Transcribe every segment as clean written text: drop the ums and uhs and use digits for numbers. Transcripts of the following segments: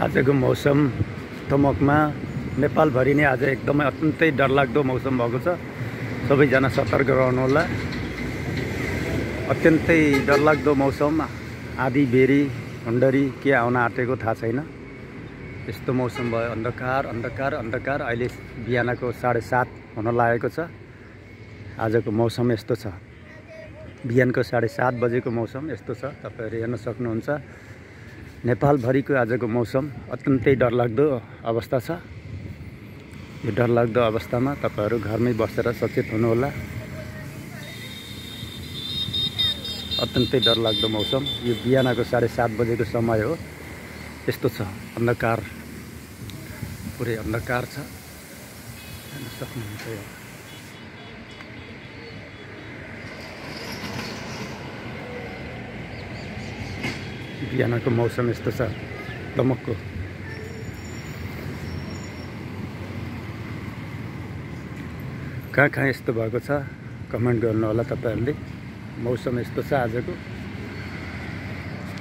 आजको मौसम तमकमा नेपालभरि नै आज एकदमै अत्यन्तै डरलाग्दो मौसम भएको छ। सबैजना सतर्क रहनुहोला। अत्यन्तै डरलाग्दो मौसम, आधी बेरी हुन्डरी के आउन आँटेको थाहा छैन। यस्तो मौसम भयो, अन्धकार अन्धकार अन्धकार। अहिले बिहानको 7:30 हुन लागेको छ। आजको मौसम यस्तो छ। बिहानको 7:30 बजेको मौसम यस्तो छ। तपाईहरु हेर्न सक्नुहुन्छ। नेपालभरिको आजको मौसम अत्यन्तै डरलाग्दो अवस्था छ। यो डरलाग्दो अवस्थामा तपाईहरु घरमै बसेर सचेत हुनुहोला। अत्यन्तै डरलाग्दो मौसम। यो बिहानको 7:30 बजेको समय हो। यस्तो छ, अन्धकार, पुरै अन्धकार छ। हेर्न सक्नुहुन्छ। बिहानको मौसम यस्तो छ दमकको। कहाँ यस्तो भएको छ कमेन्ट गर्नु होला तपाईहरुले। मौसम यस्तो छ आजको।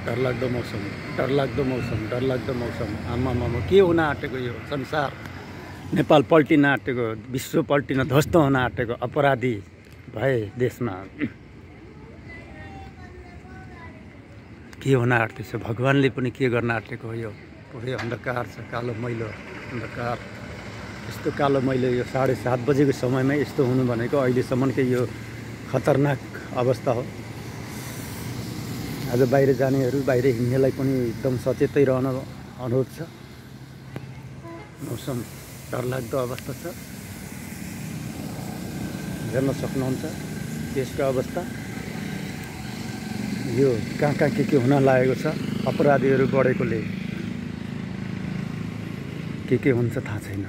डरलाग्दो मौसम, डरलाग्दो मौसम, डरलाग्दो मौसम। आमामामा के हुन आँटेको यो संसार। नेपाल पल्टिन आँटेको, विश्व पल्टिन ध्वस्त हुन आँटेको अपराधी भए देशमा के हुन आँटेछ। भगवानले पनि के गर्न आँटेको हो। यो पुरै अन्धकार छ, कालो मैलो अन्धकार। यस्तो कालो मैलो यो 7:30 बजेको समयमै यस्तो हुनु भनेको अहिलेसम्मकै यो खतरनाक अवस्था हो। आज बाहिर जानेहरू, बाहिर हिँड्नेलाई पनि एकदम सचेतै रहन अनुरोध छ। मौसम डरलाग्दो अवस्था छ। हेर्न सक्नुहुन्छ देशको अवस्था। यो कहाँ के हुन लागेको छ। अपराधीहरू बढेकोले के हुन्छ थाहा छैन।